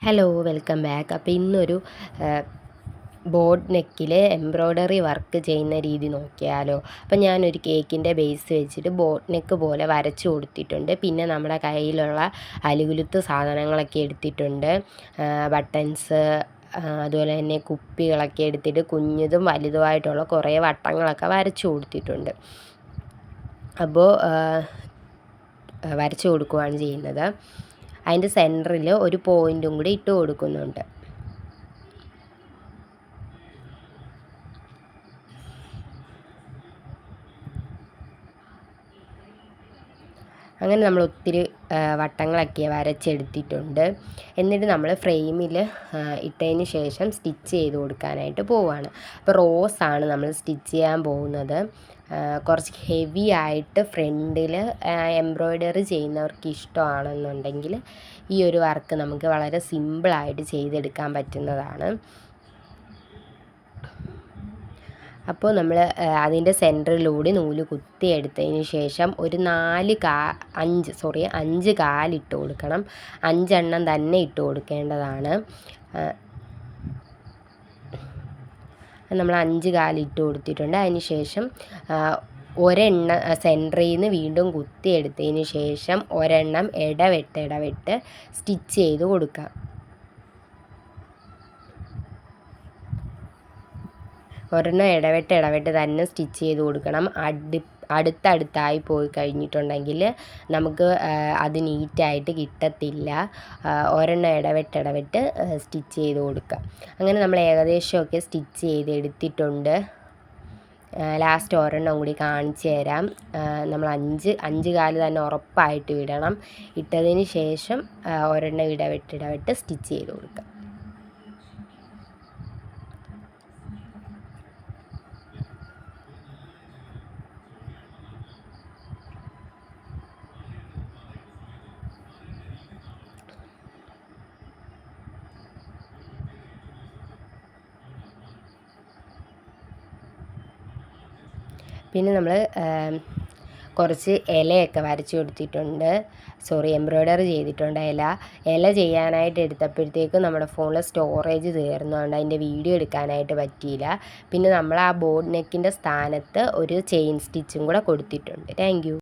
Hello, welcome back. അപ്പോൾ ഇന്നൊരു boat നെക്കിൽ എംബ്രോയ്ഡറി വർക്ക് ചെയ്യുന്ന രീതി നോക്കിയാലോ. അപ്പോൾ ഞാനൊരു കേക്കിൻ്റെ ബേസ് വെച്ചിട്ട് ബോട്ട് നെക്ക് പോലെ വരച്ചു കൊടുത്തിട്ടുണ്ട്. പിന്നെ നമ്മുടെ കയ്യിലുള്ള അലുകുലുത്ത് സാധനങ്ങളൊക്കെ എടുത്തിട്ടുണ്ട്. ബട്ടൺസ്, അതുപോലെ തന്നെ കുപ്പികളൊക്കെ എടുത്തിട്ട് കുഞ്ഞതും വലുതുമായിട്ടുള്ള കുറേ വട്ടങ്ങളൊക്കെ വരച്ചു കൊടുത്തിട്ടുണ്ട്. അപ്പോൾ വരച്ചു കൊടുക്കുകയാണ് ചെയ്യുന്നത്. അതിൻ്റെ സെൻറ്ററിൽ ഒരു പോയിൻറ്റും കൂടി ഇട്ട് കൊടുക്കുന്നുണ്ട്. അങ്ങനെ നമ്മൾ ഒത്തിരി വട്ടങ്ങളൊക്കെ വരച്ചെടുത്തിട്ടുണ്ട്. എന്നിട്ട് നമ്മൾ ഫ്രെയിമിൽ ഇട്ടതിന് ശേഷം സ്റ്റിച്ച് ചെയ്ത് കൊടുക്കാനായിട്ട് പോവുകയാണ്. അപ്പോൾ റോസാണ് നമ്മൾ സ്റ്റിച്ച് ചെയ്യാൻ പോകുന്നത്. കുറച്ച് ഹെവി ആയിട്ട് ഫ്രണ്ടിൽ എംബ്രോയ്ഡറി ചെയ്യുന്നവർക്ക് ഇഷ്ടമാണെന്നുണ്ടെങ്കിൽ ഈ ഒരു വർക്ക് നമുക്ക് വളരെ സിമ്പിളായിട്ട് ചെയ്തെടുക്കാൻ പറ്റുന്നതാണ്. അപ്പോൾ നമ്മൾ അതിൻ്റെ സെൻറ്ററിലൂടെ നൂല് കുത്തിയെടുത്തതിന് ശേഷം ഒരു 5 കാലിട്ട് കൊടുക്കണം. 5 എണ്ണം തന്നെ ഇട്ട് കൊടുക്കേണ്ടതാണ്. നമ്മൾ 5 കാലിട്ട് കൊടുത്തിട്ടുണ്ട്. അതിന് ശേഷം ഒരെണ്ണം സെൻറ്ററിൽ നിന്ന് വീണ്ടും കുത്തിയെടുത്തതിന് ശേഷം ഒരെണ്ണം ഇടവിട്ട് സ്റ്റിച്ച് ചെയ്ത് കൊടുക്കാം. ഒരെണ്ണം ഇടവിട്ട് തന്നെ സ്റ്റിച്ച് ചെയ്ത് കൊടുക്കണം. അടുത്തടുത്തായി പോയി കഴിഞ്ഞിട്ടുണ്ടെങ്കിൽ നമുക്ക് അത് നീറ്റായിട്ട് കിട്ടത്തില്ല. ഒരെണ്ണം ഇടവിട്ട് സ്റ്റിച്ച് ചെയ്ത് കൊടുക്കുക. അങ്ങനെ നമ്മൾ ഏകദേശമൊക്കെ സ്റ്റിച്ച് ചെയ്ത് എടുത്തിട്ടുണ്ട്. ലാസ്റ്റ് ഒരെണ്ണം കൂടി കാണിച്ചു തരാം. നമ്മൾ 5 കാല് തന്നെ ഉറപ്പായിട്ട് ഇടണം. ഇട്ടതിന് ശേഷം ഒരെണ്ണം ഇടവിട്ട് സ്റ്റിച്ച് ചെയ്ത് കൊടുക്കുക. പിന്നെ നമ്മൾ കുറച്ച് ഇലയൊക്കെ വരച്ച് കൊടുത്തിട്ടുണ്ട്. എംബ്രോയ്ഡറി ചെയ്തിട്ടുണ്ട്. ഇല ചെയ്യാനായിട്ട് എടുത്തപ്പോഴത്തേക്കും നമ്മുടെ ഫോണിൽ സ്റ്റോറേജ് തീർന്നുകൊണ്ട് അതിൻ്റെ വീഡിയോ എടുക്കാനായിട്ട് പറ്റിയില്ല. പിന്നെ നമ്മൾ ആ ബോട്ട് നെക്കിൻ്റെ സ്ഥാനത്ത് ഒരു ചെയിൻ സ്റ്റിച്ചും കൂടെ കൊടുത്തിട്ടുണ്ട്. Thank you.